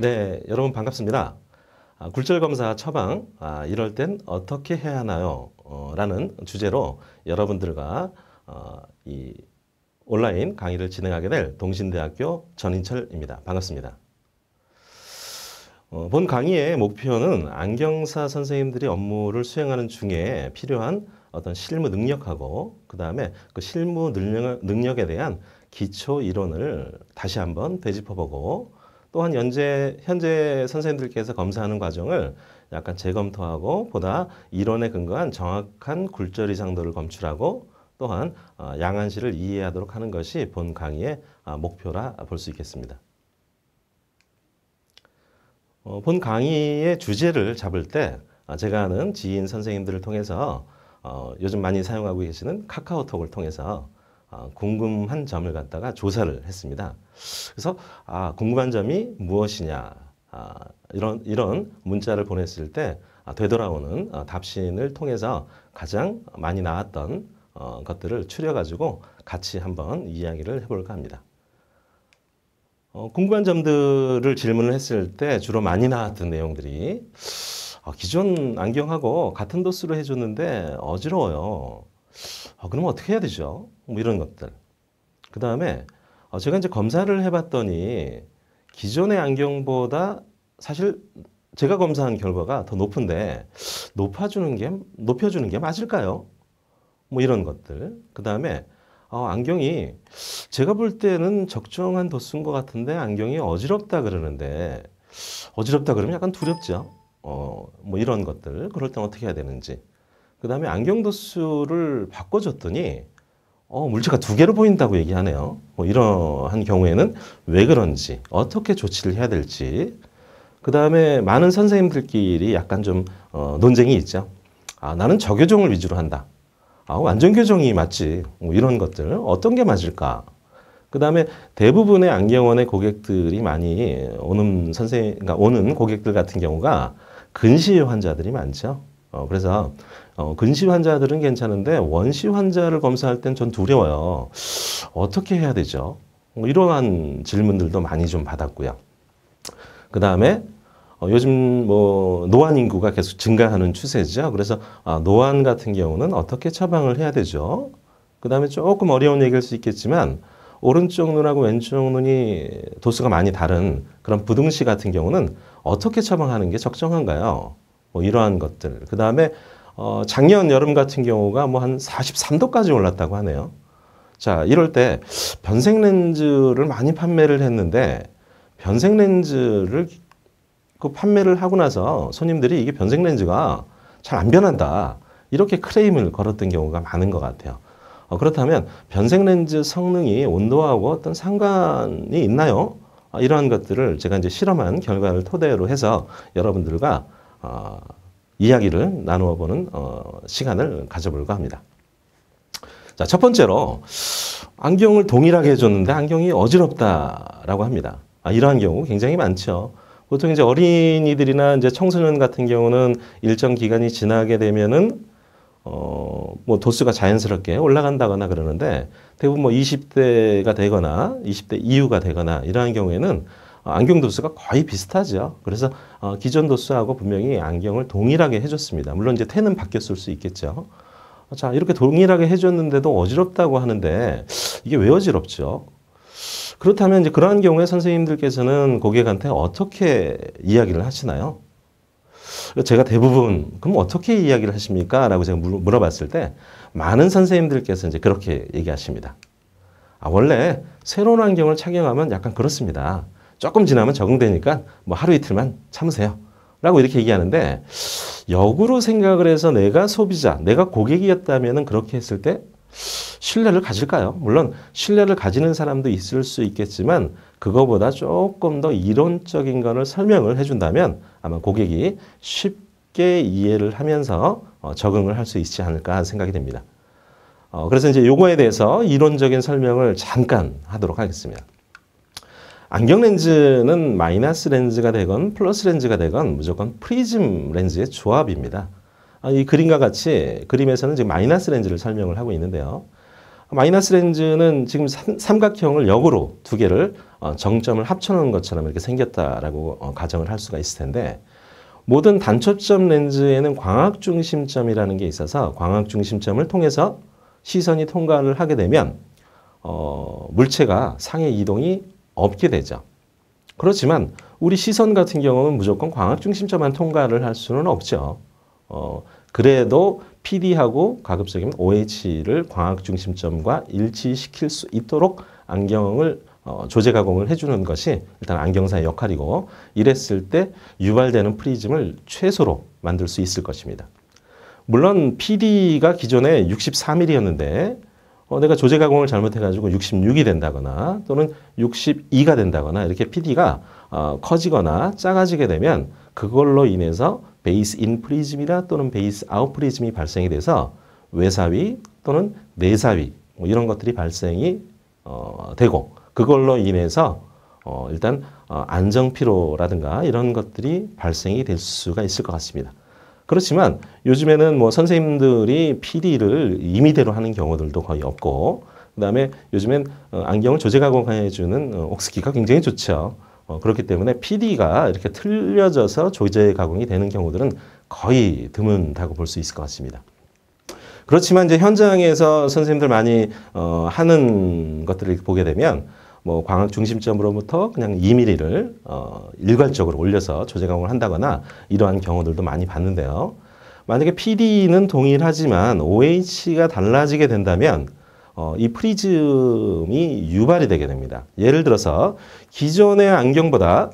네, 여러분 반갑습니다. 굴절검사 처방, 이럴 땐 어떻게 해야 하나요? 라는 주제로 여러분들과 이 온라인 강의를 진행하게 될 동신대학교 전인철입니다. 반갑습니다. 본 강의의 목표는 안경사 선생님들이 업무를 수행하는 중에 필요한 어떤 실무 능력하고 그 다음에 그 실무 능력에 대한 기초 이론을 다시 한번 되짚어보고 또한 현재 선생님들께서 검사하는 과정을 약간 재검토하고 보다 이론에 근거한 정확한 굴절 이상도를 검출하고 또한 양안시를 이해하도록 하는 것이 본 강의의 목표라 볼 수 있겠습니다. 본 강의의 주제를 잡을 때 제가 아는 지인 선생님들을 통해서 요즘 많이 사용하고 계시는 카카오톡을 통해서 궁금한 점을 갖다가 조사를 했습니다. 그래서 궁금한 점이 무엇이냐 이런 문자를 보냈을 때 되돌아오는 답신을 통해서 가장 많이 나왔던 것들을 추려가지고 같이 한번 이야기를 해볼까 합니다. 궁금한 점들을 질문을 했을 때 주로 많이 나왔던 내용들이 기존 안경하고 같은 도수로 해줬는데 어지러워요. 그럼 어떻게 해야 되죠? 뭐 이런 것들. 그 다음에 제가 이제 검사를 해봤더니 기존의 안경보다 사실 제가 검사한 결과가 더 높은데 높여주는 게 맞을까요? 뭐 이런 것들. 그 다음에 안경이 제가 볼 때는 적정한 도수인 것 같은데 안경이 어지럽다 그러는데 어지럽다 그러면 약간 두렵죠. 뭐 이런 것들. 그럴 땐 어떻게 해야 되는지. 그 다음에 안경 도수를 바꿔줬더니 물체가 두 개로 보인다고 얘기하네요. 뭐 이러한 경우에는 왜 그런지 어떻게 조치를 해야 될지. 그 다음에 많은 선생님들끼리 약간 좀 논쟁이 있죠. 나는 저교정을 위주로 한다. 완전교정이 맞지. 뭐 이런 것들 어떤 게 맞을까. 그 다음에 대부분의 안경원의 고객들이 많이 그러니까 오는 고객들 같은 경우가 근시 환자들이 많죠. 그래서 근시 환자들은 괜찮은데 원시 환자를 검사할 땐 전 두려워요. 어떻게 해야 되죠? 이러한 질문들도 많이 좀 받았고요. 그 다음에 요즘 뭐 노안 인구가 계속 증가하는 추세죠. 그래서 노안 같은 경우는 어떻게 처방을 해야 되죠? 그 다음에 조금 어려운 얘기일 수 있겠지만 오른쪽 눈하고 왼쪽 눈이 도수가 많이 다른 그런 부등시 같은 경우는 어떻게 처방하는 게 적정한가요? 뭐 이러한 것들. 그 다음에 작년 여름 같은 경우가 뭐 한 43도까지 올랐다고 하네요. 자, 이럴 때 변색 렌즈를 많이 판매를 했는데 변색 렌즈를 그 판매를 하고 나서 손님들이 이게 변색 렌즈가 잘 안 변한다. 이렇게 크레임을 걸었던 경우가 많은 것 같아요. 그렇다면 변색 렌즈 성능이 온도하고 어떤 상관이 있나요? 이러한 것들을 제가 이제 실험한 결과를 토대로 해서 여러분들과 이야기를 나누어 보는 시간을 가져볼까 합니다. 자, 첫 번째로 안경을 동일하게 해줬는데 안경이 어지럽다라고 합니다. 이러한 경우 굉장히 많죠. 보통 이제 어린이들이나 이제 청소년 같은 경우는 일정 기간이 지나게 되면은 뭐 도수가 자연스럽게 올라간다거나 그러는데 대부분 뭐 20대가 되거나 20대 이후가 되거나 이러한 경우에는 안경 도수가 거의 비슷하죠. 그래서 기존 도수하고 분명히 안경을 동일하게 해줬습니다. 물론 이제 태는 바뀌었을 수 있겠죠. 자, 이렇게 동일하게 해줬는데도 어지럽다고 하는데 이게 왜 어지럽죠? 그렇다면 이제 그러한 경우에 선생님들께서는 고객한테 어떻게 이야기를 하시나요? 제가 대부분 그럼 어떻게 이야기를 하십니까? 라고 제가 물어봤을 때 많은 선생님들께서 이제 그렇게 얘기하십니다. 원래 새로운 안경을 착용하면 약간 그렇습니다. 조금 지나면 적응되니까 뭐 하루 이틀만 참으세요. 라고 이렇게 얘기하는데 역으로 생각을 해서 내가 소비자, 내가 고객이었다면 그렇게 했을 때 신뢰를 가질까요? 물론 신뢰를 가지는 사람도 있을 수 있겠지만 그거보다 조금 더 이론적인 거를 설명을 해준다면 아마 고객이 쉽게 이해를 하면서 적응을 할 수 있지 않을까 생각이 됩니다. 그래서 이제 요거에 대해서 이론적인 설명을 잠깐 하도록 하겠습니다. 안경 렌즈는 마이너스 렌즈가 되건 플러스 렌즈가 되건 무조건 프리즘 렌즈의 조합입니다. 이 그림과 같이 그림에서는 지금 마이너스 렌즈를 설명을 하고 있는데요. 마이너스 렌즈는 지금 삼각형을 역으로 두 개를 정점을 합쳐놓은 것처럼 이렇게 생겼다라고 가정을 할 수가 있을 텐데 모든 단초점 렌즈에는 광학중심점이라는 게 있어서 광학중심점을 통해서 시선이 통과를 하게 되면 물체가 상해 이동이 없게 되죠. 그렇지만 우리 시선 같은 경우는 무조건 광학중심점만 통과를 할 수는 없죠. 그래도 PD하고 가급적이면 OH를 광학중심점과 일치시킬 수 있도록 안경을 조제 가공을 해주는 것이 일단 안경사의 역할이고 이랬을 때 유발되는 프리즘을 최소로 만들 수 있을 것입니다. 물론 PD가 기존에 64mm였는데 내가 조제 가공을 잘못해가지고 66이 된다거나 또는 62가 된다거나 이렇게 PD가 커지거나 작아지게 되면 그걸로 인해서 베이스 인 프리즘이나 또는 베이스 아웃 프리즘이 발생이 돼서 외사위 또는 내사위 이런 것들이 발생이 되고 그걸로 인해서 일단 안정피로라든가 이런 것들이 발생이 될 수가 있을 것 같습니다. 그렇지만 요즘에는 뭐 선생님들이 PD를 임의대로 하는 경우들도 거의 없고 그다음에 요즘엔 안경을 조제 가공해주는 옥스키가 굉장히 좋죠. 그렇기 때문에 PD가 이렇게 틀려져서 조제 가공이 되는 경우들은 거의 드문다고 볼 수 있을 것 같습니다. 그렇지만 이제 현장에서 선생님들 많이 하는 것들을 보게 되면 뭐 광학 중심점으로부터 그냥 2mm를 일괄적으로 올려서 조제 가공을 한다거나 이러한 경우들도 많이 봤는데요. 만약에 PD는 동일하지만 OH가 달라지게 된다면 이 프리즘이 유발이 되게 됩니다. 예를 들어서 기존의 안경보다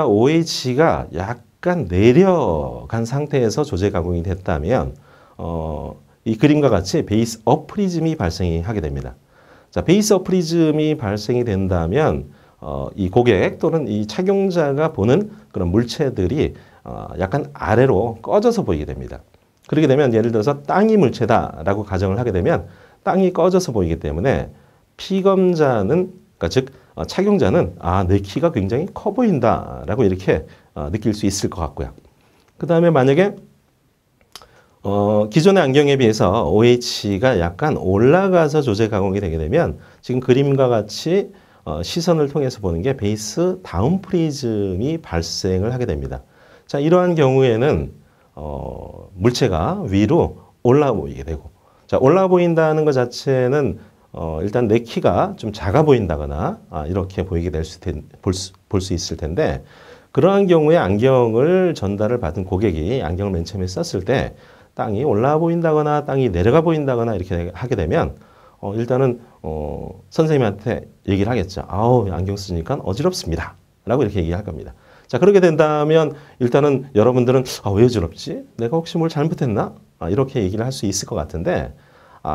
OH가 약간 내려간 상태에서 조제 가공이 됐다면 이 그림과 같이 베이스 업 프리즘이 발생이 하게 됩니다. 자, 베이스 업 프리즘이 발생이 된다면 이 고객 또는 이 착용자가 보는 그런 물체들이 약간 아래로 꺼져서 보이게 됩니다. 그렇게 되면 예를 들어서 땅이 물체다라고 가정을 하게 되면 땅이 꺼져서 보이기 때문에 피검자는 그러니까 즉 착용자는 내 키가 굉장히 커 보인다라고 이렇게 느낄 수 있을 것 같고요. 그 다음에 만약에 기존의 안경에 비해서 OH가 약간 올라가서 조제 가공이 되게 되면 지금 그림과 같이 시선을 통해서 보는 게 베이스 다운 프리즘이 발생을 하게 됩니다. 자, 이러한 경우에는 물체가 위로 올라 보이게 되고 자, 올라 보인다는 것 자체는 일단 내 키가 좀 작아 보인다거나 이렇게 보이게 볼 수 있을 텐데 그러한 경우에 안경을 전달을 받은 고객이 안경을 맨 처음에 썼을 때 땅이 올라와 보인다거나 땅이 내려가 보인다거나 이렇게 하게 되면 일단은 선생님한테 얘기를 하겠죠. 아우 안경 쓰니까 어지럽습니다. 라고 이렇게 얘기할 겁니다. 자 그렇게 된다면 일단은 여러분들은 왜 어지럽지? 내가 혹시 뭘 잘못했나? 이렇게 얘기를 할 수 있을 것 같은데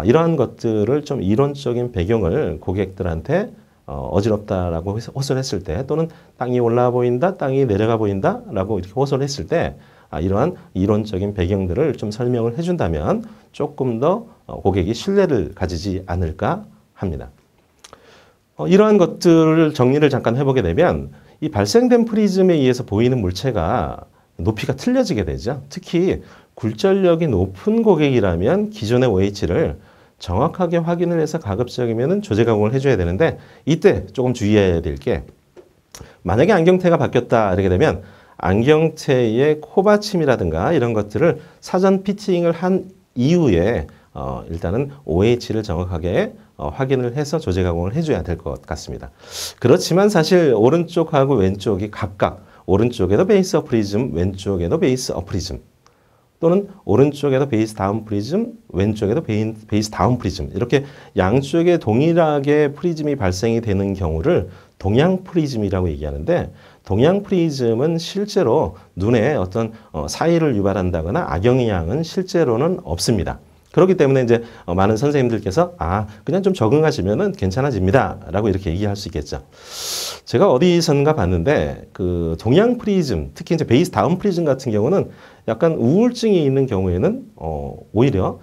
이러한 것들을 좀 이론적인 배경을 고객들한테 어지럽다라고 호소를 했을 때 또는 땅이 올라와 보인다, 땅이 내려가 보인다 라고 이렇게 호소를 했을 때 이러한 이론적인 배경들을 좀 설명을 해준다면 조금 더 고객이 신뢰를 가지지 않을까 합니다. 이러한 것들을 정리를 잠깐 해보게 되면 이 발생된 프리즘에 의해서 보이는 물체가 높이가 틀려지게 되죠. 특히 굴절력이 높은 고객이라면 기존의 OH를 정확하게 확인을 해서 가급적이면 조제 가공을 해줘야 되는데 이때 조금 주의해야 될 게 만약에 안경테가 바뀌었다 이렇게 되면 안경테의 코받침이라든가 이런 것들을 사전 피팅을 한 이후에 일단은 OH를 정확하게 확인을 해서 조제 가공을 해줘야 될 것 같습니다. 그렇지만 사실 오른쪽하고 왼쪽이 각각 오른쪽에도 베이스 업 프리즘, 왼쪽에도 베이스 업 프리즘 또는 오른쪽에도 베이스 다운 프리즘, 왼쪽에도 베이스 다운 프리즘 이렇게 양쪽에 동일하게 프리즘이 발생이 되는 경우를 동양 프리즘이라고 얘기하는데 동양 프리즘은 실제로 눈에 어떤 사이를 유발한다거나 악영향은 실제로는 없습니다. 그렇기 때문에 이제 많은 선생님들께서 그냥 좀 적응하시면은 괜찮아집니다. 라고 이렇게 얘기할 수 있겠죠. 제가 어디선가 봤는데 그 동양 프리즘, 특히 이제 베이스 다운 프리즘 같은 경우는 약간 우울증이 있는 경우에는 오히려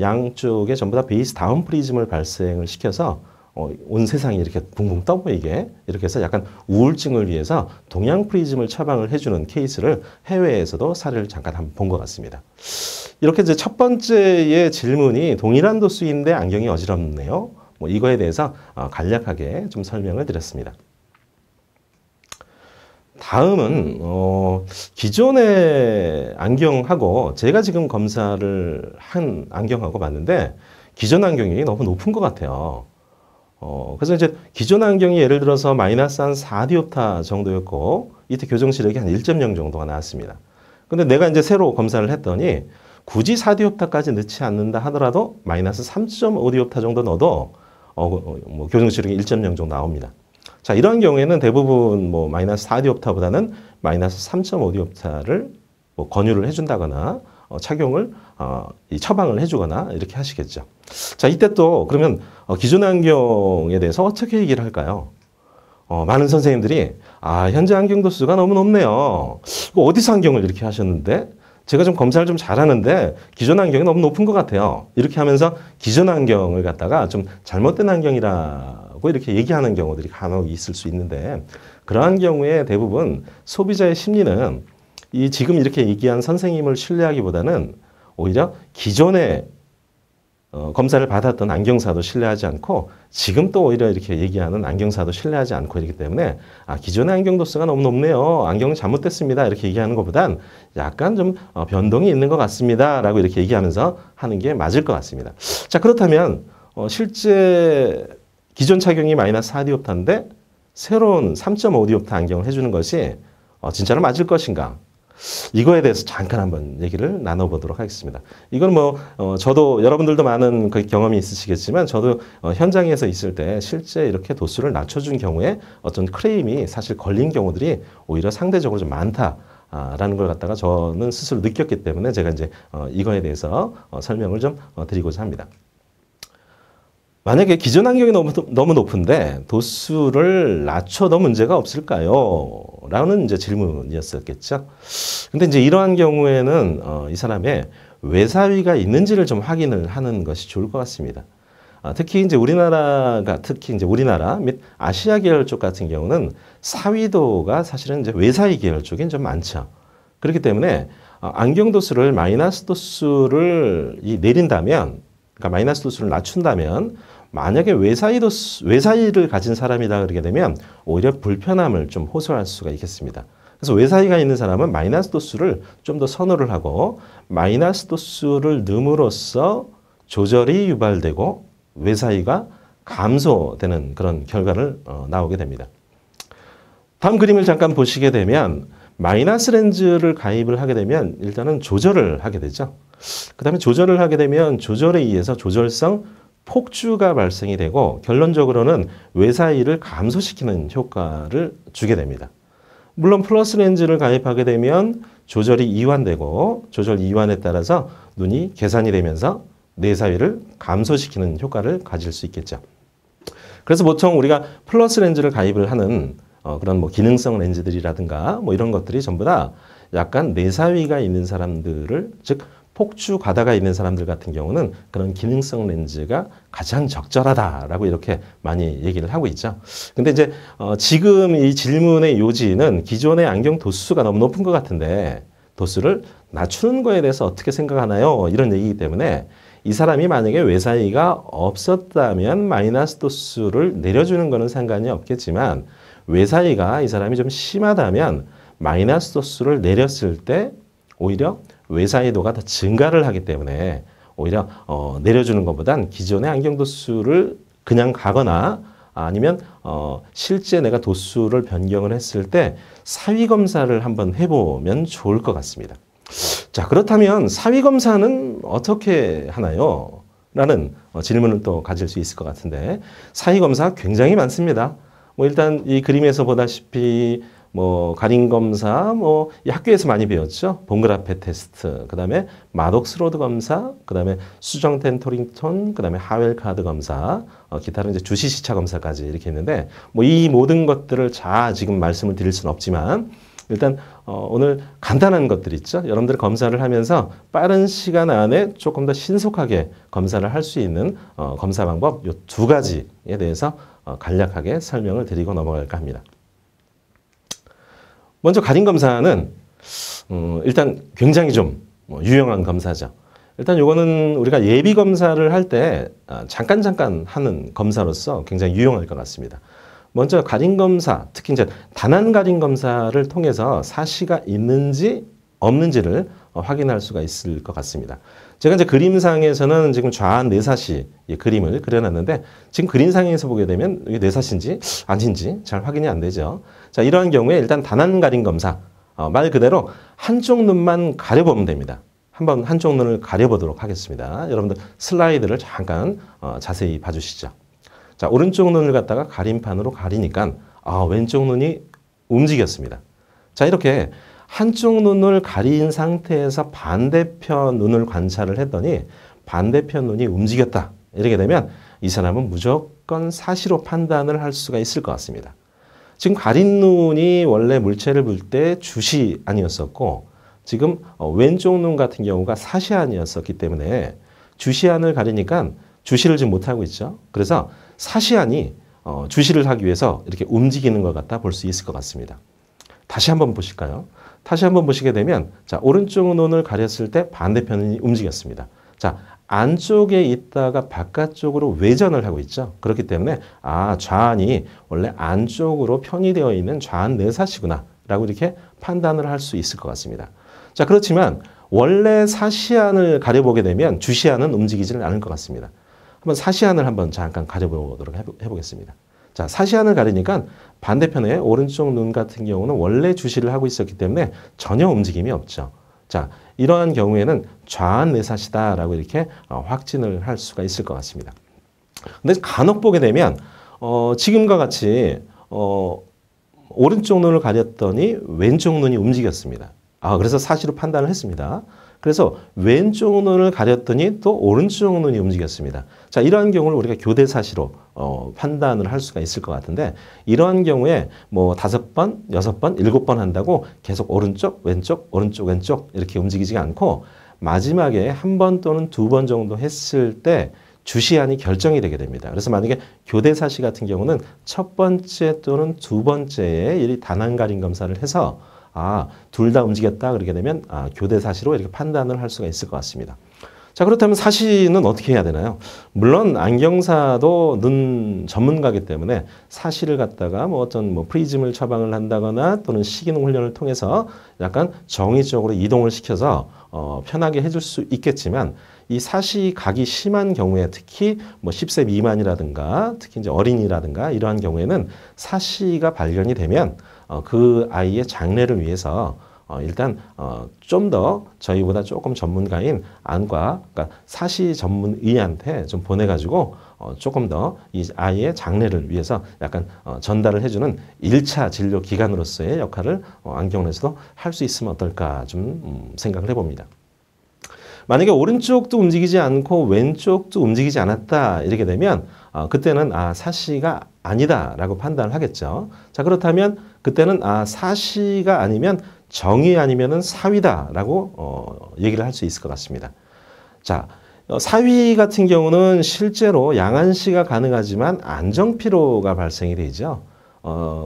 양쪽에 전부 다 베이스 다운 프리즘을 발생을 시켜서 온 세상이 이렇게 붕붕 떠 보이게 이렇게 해서 약간 우울증을 위해서 동양 프리즘을 처방을 해주는 케이스를 해외에서도 사례를 잠깐 한번 본 것 같습니다. 이렇게 이제 첫 번째의 질문이 동일한 도수인데 안경이 어지럽네요. 뭐 이거에 대해서 간략하게 좀 설명을 드렸습니다. 다음은 기존의 안경하고 제가 지금 검사를 한 안경하고 봤는데 기존 안경이 너무 높은 것 같아요. 그래서 이제 기존 안경이 예를 들어서 마이너스 한 4디옵타 정도였고 이때 교정 시력이 한 1.0 정도가 나왔습니다. 근데 내가 이제 새로 검사를 했더니 굳이 4디옵타까지 넣지 않는다 하더라도 마이너스 3.5디옵타 정도 넣어도 뭐 교정 시력이 1.0 정도 나옵니다. 자, 이런 경우에는 대부분 뭐 마이너스 4디옵타보다는 마이너스 3.5디옵타를 뭐 권유를 해준다거나 착용을 처방을 해주거나 이렇게 하시겠죠. 자, 이때 또 그러면 기존 안경에 대해서 어떻게 얘기를 할까요? 많은 선생님들이 현재 안경 도수가 너무 높네요. 어디서 안경을 이렇게 하셨는데 제가 좀 검사를 좀 잘하는데 기존 안경이 너무 높은 것 같아요. 이렇게 하면서 기존 안경을 갖다가 좀 잘못된 안경이라고 이렇게 얘기하는 경우들이 간혹 있을 수 있는데 그러한 경우에 대부분 소비자의 심리는 이 지금 이렇게 얘기한 선생님을 신뢰하기보다는 오히려 기존에 검사를 받았던 안경사도 신뢰하지 않고 지금 또 오히려 이렇게 얘기하는 안경사도 신뢰하지 않고 이렇기 때문에 기존의 안경 도수가 너무 높네요. 안경은 잘못됐습니다. 이렇게 얘기하는 것보단 약간 좀 변동이 있는 것 같습니다. 라고 이렇게 얘기하면서 하는 게 맞을 것 같습니다. 자, 그렇다면 실제 기존 착용이 마이너스 4디옵타인데 새로운 3.5디옵타 안경을 해주는 것이 진짜로 맞을 것인가? 이거에 대해서 잠깐 한번 얘기를 나눠보도록 하겠습니다. 이건 뭐 저도 여러분들도 많은 그 경험이 있으시겠지만 저도 현장에서 있을 때 실제 이렇게 도수를 낮춰준 경우에 어떤 크레임이 사실 걸린 경우들이 오히려 상대적으로 좀 많다라는 걸 갖다가 저는 스스로 느꼈기 때문에 제가 이제 이거에 대해서 설명을 좀 드리고자 합니다. 만약에 기존 안경이 너무 높은데 도수를 낮춰도 문제가 없을까요? 라는 이제 질문이었었겠죠. 근데 이제 이러한 경우에는 이 사람의 외사위가 있는지를 좀 확인을 하는 것이 좋을 것 같습니다. 특히 이제 우리나라 및 아시아 계열 쪽 같은 경우는 사위도가 사실은 이제 외사위 계열 쪽이 좀 많죠. 그렇기 때문에 안경 도수를 마이너스 도수를 내린다면, 그러니까 마이너스 도수를 낮춘다면 만약에 외사위를 가진 사람이다 그러게 되면 오히려 불편함을 좀 호소할 수가 있겠습니다. 그래서 외사위가 있는 사람은 마이너스 도수를 좀 더 선호를 하고 마이너스 도수를 넣음으로써 조절이 유발되고 외사위가 감소되는 그런 결과를 나오게 됩니다. 다음 그림을 잠깐 보시게 되면 마이너스 렌즈를 가입을 하게 되면 일단은 조절을 하게 되죠. 그 다음에 조절을 하게 되면 조절에 의해서 조절성 폭주가 발생이 되고 결론적으로는 외사위를 감소시키는 효과를 주게 됩니다. 물론 플러스 렌즈를 가입하게 되면 조절이 이완되고 조절 이완에 따라서 눈이 개선이 되면서 내사위를 감소시키는 효과를 가질 수 있겠죠. 그래서 보통 우리가 플러스 렌즈를 가입을 하는 그런 뭐 기능성 렌즈들이라든가 뭐 이런 것들이 전부 다 약간 내사위가 있는 사람들을, 즉 폭주 과다가 있는 사람들 같은 경우는 그런 기능성 렌즈가 가장 적절하다라고 이렇게 많이 얘기를 하고 있죠. 근데 이제 지금 이 질문의 요지는 기존의 안경 도수가 너무 높은 것 같은데 도수를 낮추는 거에 대해서 어떻게 생각하나요? 이런 얘기이기 때문에 이 사람이 만약에 외사위가 없었다면 마이너스 도수를 내려주는 거는 상관이 없겠지만 외사위가 이 사람이 좀 심하다면 마이너스 도수를 내렸을 때 오히려 외사위도가 더 증가를 하기 때문에 오히려 내려주는 것보단 기존의 안경 도수를 그냥 가거나 아니면 실제 내가 도수를 변경을 했을 때 사위 검사를 한번 해보면 좋을 것 같습니다. 자, 그렇다면 사위 검사는 어떻게 하나요? 라는 질문을 또 가질 수 있을 것 같은데 사위 검사 굉장히 많습니다. 뭐 일단 이 그림에서 보다시피 뭐 가림 검사, 뭐 학교에서 많이 배웠죠. 봉그라페 테스트, 그다음에 마독스 로드 검사, 그다음에 수정텐 토링톤, 그다음에 하웰 카드 검사, 기타는 이제 주시 시차 검사까지 이렇게 있는데 뭐 이 모든 것들을 다 지금 말씀을 드릴 수는 없지만 일단 오늘 간단한 것들 있죠. 여러분들 검사를 하면서 빠른 시간 안에 조금 더 신속하게 검사를 할 수 있는 검사 방법 이 두 가지에 대해서 간략하게 설명을 드리고 넘어갈까 합니다. 먼저 가림 검사는 일단 굉장히 좀 유용한 검사죠. 일단 요거는 우리가 예비 검사를 할 때 잠깐 하는 검사로서 굉장히 유용할 것 같습니다. 먼저 가림 검사, 특히 이제 단안 가림 검사를 통해서 사시가 있는지 없는지를 확인할 수가 있을 것 같습니다. 제가 이제 그림상에서는 지금 좌안 내사시 그림을 그려놨는데 지금 그림상에서 보게 되면 이게 내사시인지 아닌지 잘 확인이 안 되죠. 자, 이러한 경우에 일단 단안 가림 검사, 말 그대로 한쪽 눈만 가려보면 됩니다. 한번 한쪽 눈을 가려보도록 하겠습니다. 여러분들 슬라이드를 잠깐 자세히 봐주시죠. 자, 오른쪽 눈을 갖다가 가림판으로 가리니까 왼쪽 눈이 움직였습니다. 자, 이렇게 한쪽 눈을 가린 상태에서 반대편 눈을 관찰을 했더니 반대편 눈이 움직였다. 이렇게 되면 이 사람은 무조건 사시로 판단을 할 수가 있을 것 같습니다. 지금 가린 눈이 원래 물체를 볼 때 주시 아니었었고 지금 왼쪽 눈 같은 경우가 사시 아니었었기 때문에 주시안을 가리니까 주시를 지금 못하고 있죠. 그래서 사시안이 주시를 하기 위해서 이렇게 움직이는 것 같다 볼 수 있을 것 같습니다. 다시 한번 보실까요? 다시 한번 보시게 되면 자, 오른쪽 눈을 가렸을 때 반대편이 움직였습니다. 자, 안쪽에 있다가 바깥쪽으로 외전을 하고 있죠. 그렇기 때문에 좌안이 원래 안쪽으로 편의되어 있는 좌안 내사시구나 라고 이렇게 판단을 할 수 있을 것 같습니다. 자, 그렇지만 원래 사시안을 가려보게 되면 주시안은 움직이지는 않을 것 같습니다. 한번 사시안을 한번 잠깐 가려보도록 해보겠습니다. 자, 사시안을 가리니까 반대편에 오른쪽 눈 같은 경우는 원래 주시를 하고 있었기 때문에 전혀 움직임이 없죠. 자, 이러한 경우에는 좌안 내사시다라고 이렇게 확진을 할 수가 있을 것 같습니다. 근데 간혹 보게 되면 지금과 같이 오른쪽 눈을 가렸더니 왼쪽 눈이 움직였습니다. 그래서 사시로 판단을 했습니다. 그래서 왼쪽 눈을 가렸더니 또 오른쪽 눈이 움직였습니다. 자, 이러한 경우를 우리가 교대 사시로 판단을 할 수가 있을 것 같은데 이러한 경우에 뭐 5번, 6번, 7번 한다고 계속 오른쪽, 왼쪽, 오른쪽, 왼쪽 이렇게 움직이지 않고 마지막에 1번 또는 2번 정도 했을 때 주시안이 결정이 되게 됩니다. 그래서 만약에 교대 사시 같은 경우는 첫 번째 또는 두 번째에 이 단안 가림 검사를 해서 둘 다 움직였다 그러게 되면 교대 사시로 이렇게 판단을 할 수가 있을 것 같습니다. 자, 그렇다면 사시는 어떻게 해야 되나요? 물론 안경사도 눈 전문가이기 때문에 사시를 갖다가 어떤 프리즘을 처방을 한다거나 또는 시기능 훈련을 통해서 약간 정의적으로 이동을 시켜서 편하게 해줄 수 있겠지만 이 사시 각이 심한 경우에 특히 10세 미만이라든가 특히 이제 어린이라든가 이러한 경우에는 사시가 발견이 되면 그 아이의 장래를 위해서 일단 좀 더 저희보다 조금 전문가인 안과 그러니까 사시 전문의한테 좀 보내가지고 조금 더 이 아이의 장래를 위해서 약간 전달을 해주는 1차 진료 기관으로서의 역할을 안경에서도 할 수 있으면 어떨까 좀 생각을 해봅니다. 만약에 오른쪽도 움직이지 않고 왼쪽도 움직이지 않았다 이렇게 되면 그때는 사시가 아니다라고 판단을 하겠죠. 자, 그렇다면 그때는 사시가 아니면 정의 아니면은 사위다라고 얘기를 할 수 있을 것 같습니다. 자, 사위 같은 경우는 실제로 양안시가 가능하지만 안정피로가 발생이 되죠.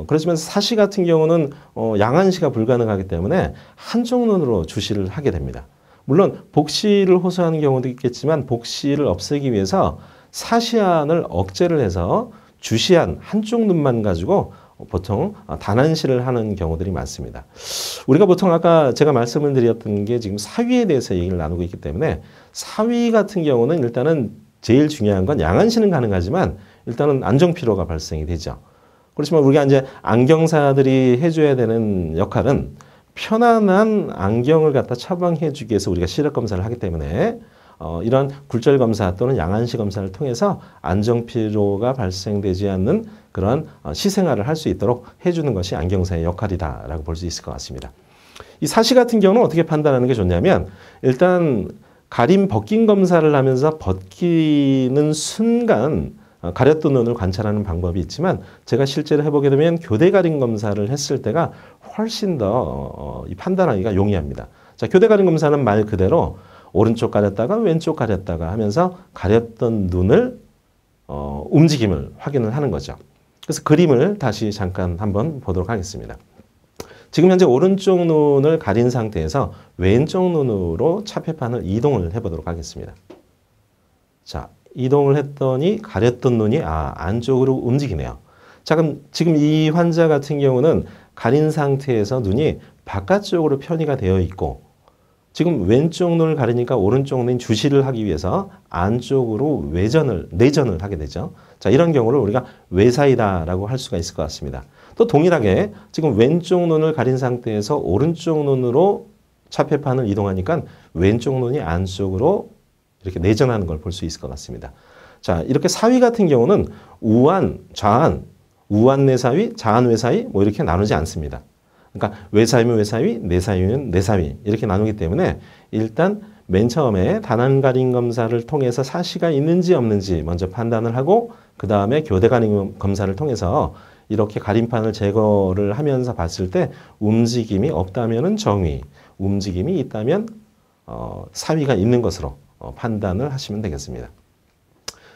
그렇지만 사시 같은 경우는 양안시가 불가능하기 때문에 한쪽 눈으로 주시를 하게 됩니다. 물론 복시를 호소하는 경우도 있겠지만 복시를 없애기 위해서 사시안을 억제를 해서 주시안 한쪽 눈만 가지고 보통 단안시를 하는 경우들이 많습니다. 우리가 보통 아까 제가 말씀을 드렸던 게 지금 사위에 대해서 얘기를 나누고 있기 때문에 사위 같은 경우는 일단은 제일 중요한 건 양안시는 가능하지만 일단은 안정피로가 발생이 되죠. 그렇지만 우리가 이제 안경사들이 해줘야 되는 역할은 편안한 안경을 갖다 처방해 주기 위해서 우리가 시력 검사를 하기 때문에 이런 굴절 검사 또는 양안시 검사를 통해서 안정피로가 발생되지 않는 그런 시생활을 할 수 있도록 해주는 것이 안경사의 역할이다라고 볼 수 있을 것 같습니다. 이 사시 같은 경우는 어떻게 판단하는 게 좋냐면 일단 가림 벗김 검사를 하면서 벗기는 순간 가렸던 눈을 관찰하는 방법이 있지만 제가 실제로 해보게 되면 교대 가림 검사를 했을 때가 훨씬 더 판단하기가 용이합니다. 자, 교대 가림 검사는 말 그대로 오른쪽 가렸다가 왼쪽 가렸다가 하면서 가렸던 눈을 움직임을 확인을 하는 거죠. 그래서 그림을 다시 잠깐 한번 보도록 하겠습니다. 지금 현재 오른쪽 눈을 가린 상태에서 왼쪽 눈으로 차폐판을 이동을 해보도록 하겠습니다. 자, 이동을 했더니 가렸던 눈이 안쪽으로 움직이네요. 자, 그럼 지금 이 환자 같은 경우는 가린 상태에서 눈이 바깥쪽으로 편의가 되어 있고 지금 왼쪽 눈을 가리니까 오른쪽 눈 주시를 하기 위해서 안쪽으로 내전을 하게 되죠. 자, 이런 경우를 우리가 외사이다라고 할 수가 있을 것 같습니다. 또 동일하게 지금 왼쪽 눈을 가린 상태에서 오른쪽 눈으로 차폐판을 이동하니까 왼쪽 눈이 안쪽으로 이렇게 내전하는 걸 볼 수 있을 것 같습니다. 자, 이렇게 사위 같은 경우는 우한, 좌한, 우한 내사위, 좌한 외사위 뭐 이렇게 나누지 않습니다. 그러니까 외사위면 외사위, 내사위면 내사위 이렇게 나누기 때문에 일단 맨 처음에 단안 가림 검사를 통해서 사시가 있는지 없는지 먼저 판단을 하고 그 다음에 교대 가림 검사를 통해서 이렇게 가림판을 제거를 하면서 봤을 때 움직임이 없다면은 정위, 움직임이 있다면 사위가 있는 것으로 판단을 하시면 되겠습니다.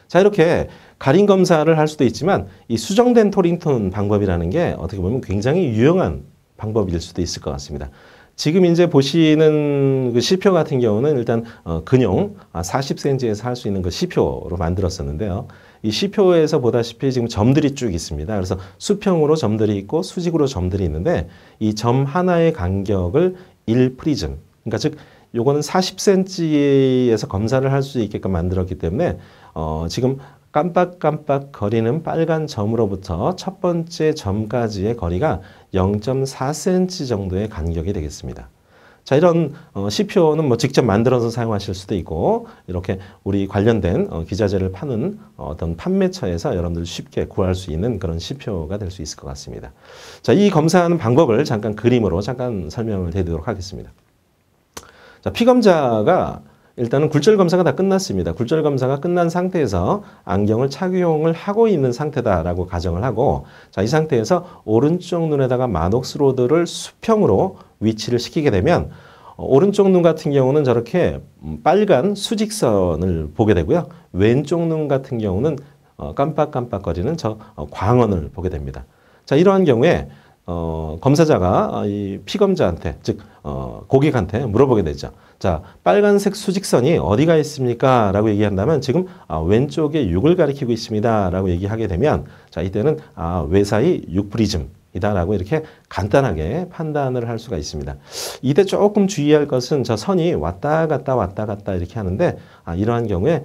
자, 이렇게 가림 검사를 할 수도 있지만 이 수정된 토링톤 방법이라는 게 어떻게 보면 굉장히 유용한 방법일 수도 있을 것 같습니다. 지금 이제 보시는 그 시표 같은 경우는 일단 근용 40cm에서 할 수 있는 그 시표로 만들었었는데요. 이 시표에서 보다시피 지금 점들이 쭉 있습니다. 그래서 수평으로 점들이 있고 수직으로 점들이 있는데 이 점 하나의 간격을 1프리즘, 그러니까 즉 요거는 40cm에서 검사를 할 수 있게끔 만들었기 때문에 지금 깜빡깜빡 거리는 빨간 점으로부터 첫 번째 점까지의 거리가 0.4cm 정도의 간격이 되겠습니다. 자, 이런 시표는 뭐 직접 만들어서 사용하실 수도 있고 이렇게 우리 관련된 기자재를 파는 어떤 판매처에서 여러분들 쉽게 구할 수 있는 그런 시표가 될 수 있을 것 같습니다. 자, 이 검사하는 방법을 잠깐 그림으로 잠깐 설명을 드리도록 하겠습니다. 자, 피검자가 일단은 굴절 검사가 다 끝났습니다. 굴절 검사가 끝난 상태에서 안경을 착용을 하고 있는 상태다라고 가정을 하고 자, 이 상태에서 오른쪽 눈에다가 마녹스 로드를 수평으로 위치를 시키게 되면 오른쪽 눈 같은 경우는 저렇게 빨간 수직선을 보게 되고요. 왼쪽 눈 같은 경우는 깜빡깜빡거리는 저 광원을 보게 됩니다. 자, 이러한 경우에 검사자가 이 피검자한테 즉 고객한테 물어보게 되죠. 자, 빨간색 수직선이 어디가 있습니까? 라고 얘기한다면 지금 왼쪽에 6을 가리키고 있습니다. 라고 얘기하게 되면 자, 이때는 외사위 6프리즘이다 라고 이렇게 간단하게 판단을 할 수가 있습니다. 이때 조금 주의할 것은 저 선이 왔다 갔다 이렇게 하는데 이러한 경우에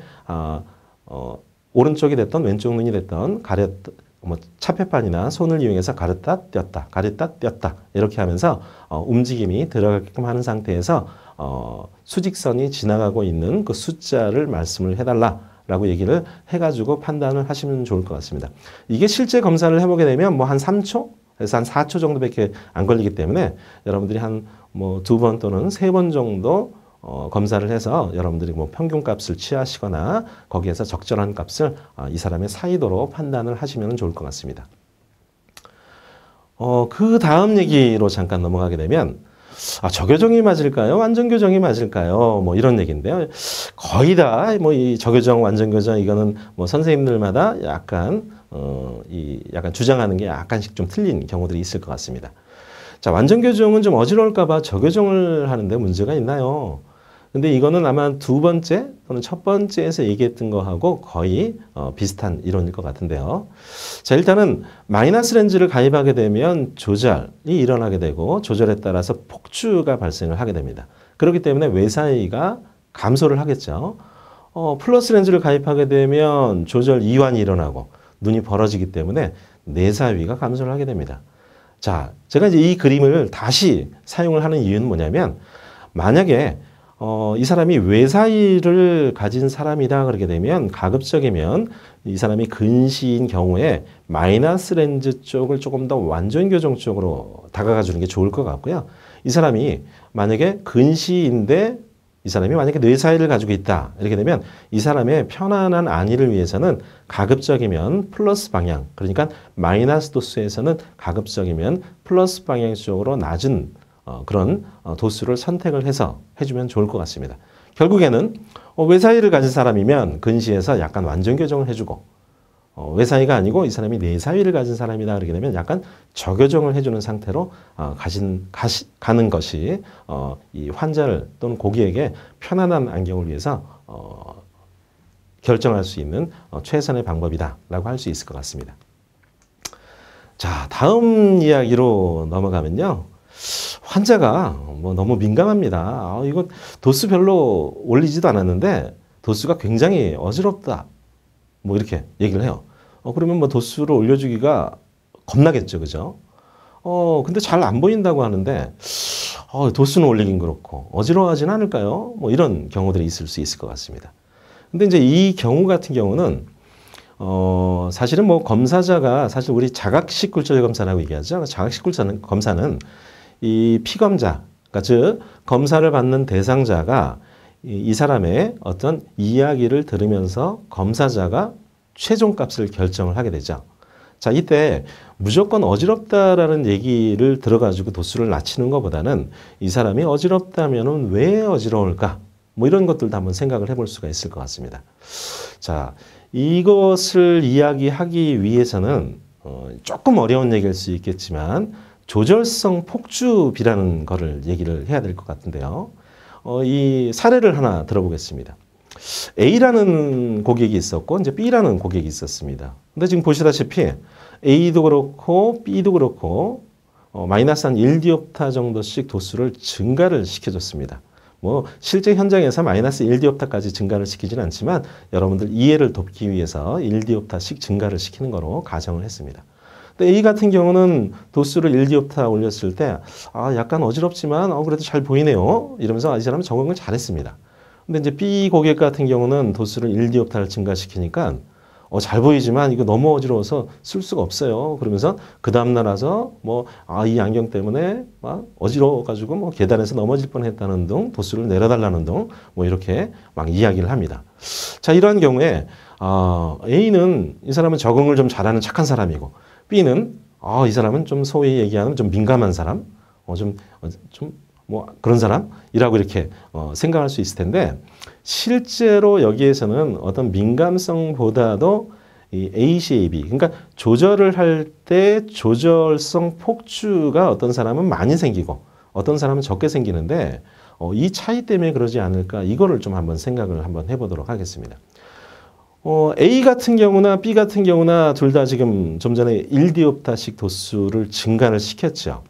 오른쪽이 됐던 왼쪽 눈이 됐던 차폐판이나 손을 이용해서 가렸다 띄었다 이렇게 하면서 움직임이 들어가게끔 하는 상태에서 수직선이 지나가고 있는 그 숫자를 말씀을 해달라라고 얘기를 해가지고 판단을 하시면 좋을 것 같습니다. 이게 실제 검사를 해보게 되면 뭐 한 3초? 그래서 한 4초 정도밖에 안 걸리기 때문에 여러분들이 한 뭐 2번 또는 3번 정도 검사를 해서 여러분들이 뭐 평균값을 취하시거나 거기에서 적절한 값을 이 사람의 사이도로 판단을 하시면 좋을 것 같습니다. 그 다음 얘기로 잠깐 넘어가게 되면 저교정이 맞을까요? 완전교정이 맞을까요? 뭐 이런 얘기인데요. 거의 다 뭐 이 저교정, 완전교정 이거는 뭐 선생님들마다 약간 약간 주장하는 게 약간씩 좀 틀린 경우들이 있을 것 같습니다. 자, 완전교정은 좀 어지러울까 봐 저교정을 하는데 문제가 있나요? 근데 이거는 아마 두 번째 또는 첫 번째에서 얘기했던 거하고 거의 비슷한 이론일 것 같은데요. 자, 일단은 마이너스 렌즈를 가입하게 되면 조절이 일어나게 되고 조절에 따라서 폭주가 발생을 하게 됩니다. 그렇기 때문에 외사위가 감소를 하겠죠. 플러스 렌즈를 가입하게 되면 조절 이완이 일어나고 눈이 벌어지기 때문에 내사위가 감소를 하게 됩니다. 자, 제가 이제 이 그림을 다시 사용을 하는 이유는 뭐냐면 만약에 이 사람이 외사위를 가진 사람이다 그러게 되면 가급적이면 이 사람이 근시인 경우에 마이너스 렌즈 쪽을 조금 더 완전 교정 쪽으로 다가가 주는 게 좋을 것 같고요. 이 사람이 만약에 근시인데 이 사람이 만약에 뇌사이를 가지고 있다. 이렇게 되면 이 사람의 편안한 안위를 위해서는 가급적이면 플러스 방향, 그러니까 마이너스 도수에서는 가급적이면 플러스 방향 쪽으로 낮은 그런 도수를 선택을 해서 해주면 좋을 것 같습니다. 결국에는 외사이를 가진 사람이면 근시에서 약간 완전 교정을 해주고 외사이가 아니고 이 사람이 내사이를 가진 사람이다 그러게 되면 약간 저교정을 해주는 상태로 가는 것이 이 환자를 또는 고객에게 편안한 안경을 위해서 결정할 수 있는 최선의 방법이다라고 할 수 있을 것 같습니다. 자, 다음 이야기로 넘어가면요. 환자가 너무 민감합니다. 이거 도수 별로 올리지도 않았는데 도수가 굉장히 어지럽다. 이렇게 얘기를 해요. 그러면 도수를 올려주기가 겁나겠죠, 그죠? 근데 잘 안 보인다고 하는데, 도수는 올리긴 그렇고, 어지러워하진 않을까요? 이런 경우들이 있을 수 있을 것 같습니다. 근데 이제 이 경우 같은 경우는, 사실은 검사자가, 사실 우리 자각식굴절 검사라고 얘기하죠. 자각식굴절 검사는 이 피검자, 그러니까 즉, 검사를 받는 대상자가 이 사람의 어떤 이야기를 들으면서 검사자가 최종값을 결정을 하게 되죠. 자, 이때 무조건 어지럽다라는 얘기를 들어가지고 도수를 낮추는 것보다는 이 사람이 어지럽다면은 왜 어지러울까? 이런 것들도 한번 생각을 해볼 수가 있을 것 같습니다. 자, 이것을 이야기하기 위해서는 조금 어려운 얘기일 수 있겠지만 조절성 폭주비라는 거를 얘기를 해야 될 것 같은데요. 이 사례를 하나 들어보겠습니다. A라는 고객이 있었고 이제 B라는 고객이 있었습니다. 근데 지금 보시다시피 A도 그렇고 B도 그렇고 마이너스 한 1디옵타 정도씩 도수를 증가를 시켜줬습니다. 실제 현장에서 마이너스 1디옵타까지 증가를 시키지는 않지만 여러분들 이해를 돕기 위해서 1디옵타씩 증가를 시키는 거로 가정을 했습니다. 근데 A 같은 경우는 도수를 1디옵타 올렸을 때 약간 어지럽지만 그래도 잘 보이네요. 이러면서 이 사람은 적응을 잘했습니다. 근데 이제 B 고객 같은 경우는 도수를 1디옵타를 증가시키니까 잘 보이지만 이거 너무 어지러워서 쓸 수가 없어요. 그러면서 그 다음날 와서 이 안경 때문에 막 어지러워가지고 계단에서 넘어질 뻔했다는 등 도수를 내려달라는 등 이렇게 막 이야기를 합니다. 자, 이러한 경우에 A는 이 사람은 적응을 좀 잘하는 착한 사람이고 B는 이 사람은 좀 소위 얘기하는 좀 민감한 사람, 그런 사람이라고 이렇게 생각할 수 있을 텐데 실제로 여기에서는 어떤 민감성보다도 이 ACAB, 그러니까 조절을 할 때 조절성 폭주가 어떤 사람은 많이 생기고 어떤 사람은 적게 생기는데 이 차이 때문에 그러지 않을까 이거를 좀 한번 생각을 한번 해보도록 하겠습니다. A 같은 경우나 B 같은 경우나 둘 다 지금 좀 전에 1디옵타씩 도수를 증가를 시켰죠.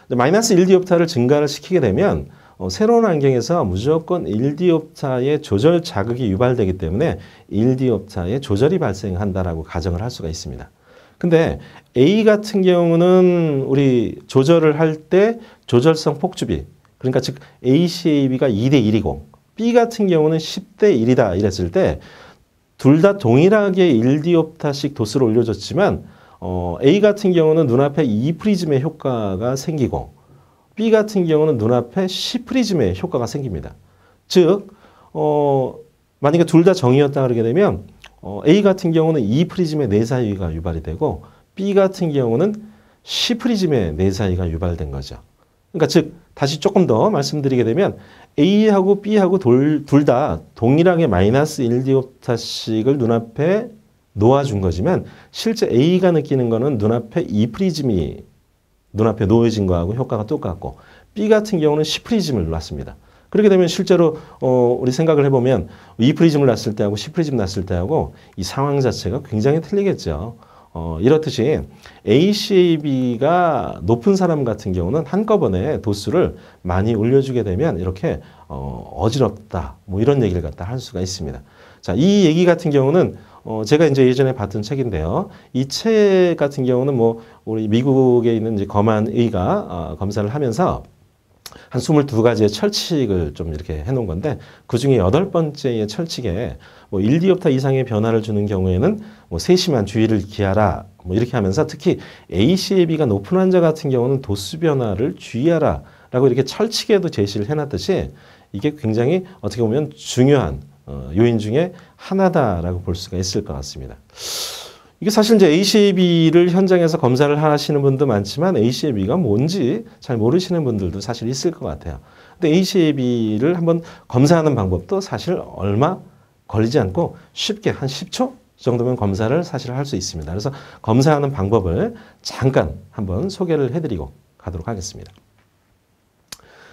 마이너스 1디옵타를 증가를 시키게 되면 새로운 안경에서 무조건 1디옵타의 조절 자극이 유발되기 때문에 1디옵타의 조절이 발생한다라고 가정을 할 수가 있습니다. 근데 A 같은 경우는 우리 조절을 할 때 조절성 폭주비, 그러니까 즉 ACAB가 2대 1이고 B 같은 경우는 10대 1이다 이랬을 때 둘 다 동일하게 1디옵타씩 도수를 올려줬지만 A 같은 경우는 눈앞에 2프리즘의 효과가 생기고 B 같은 경우는 눈앞에 10프리즘의 효과가 생깁니다. 즉 만약에 둘 다 0이었다 그러게 되면 A 같은 경우는 2프리즘의 내사이가 유발이 되고 B 같은 경우는 10프리즘의 내사이가 유발된 거죠. 그러니까 즉 다시 조금 더 말씀드리게 되면 A하고 B하고 둘 다 동일하게 마이너스 1디옵타씩을 눈앞에 놓아준 거지만 실제 A가 느끼는 거는 눈앞에 2프리즘이 눈앞에 놓여진 거하고 효과가 똑같고 B 같은 경우는 10프리즘을 놨습니다. 그렇게 되면 실제로 우리 생각을 해보면 2프리즘을 놨을 때하고 10프리즘 놨을 때하고 이 상황 자체가 굉장히 틀리겠죠. 이렇듯이 ACAB가 높은 사람 같은 경우는 한꺼번에 도수를 많이 올려주게 되면 이렇게 어지럽다 이런 얘기를 갖다 할 수가 있습니다. 자, 이 얘기 같은 경우는 제가 이제 예전에 봤던 책인데요. 이 책 같은 경우는 우리 미국에 있는 이제 검안 의가 검사를 하면서 한 22가지의 철칙을 좀 이렇게 해놓은 건데 그 중에 8번째의 철칙에 1디옵타 이상의 변화를 주는 경우에는 세심한 주의를 기하라 이렇게 하면서 특히 ACAB가 높은 환자 같은 경우는 도수 변화를 주의하라 라고 이렇게 철칙에도 제시를 해놨듯이 이게 굉장히 어떻게 보면 중요한 요인 중에 하나다라고 볼 수가 있을 것 같습니다. 이게 사실 이제 ACAB를 현장에서 검사를 하시는 분도 많지만 ACAB가 뭔지 잘 모르시는 분들도 사실 있을 것 같아요. 근데 ACAB를 한번 검사하는 방법도 사실 얼마 걸리지 않고 쉽게 한 10초 정도면 검사를 사실 할 수 있습니다. 그래서 검사하는 방법을 잠깐 한번 소개를 해드리고 가도록 하겠습니다.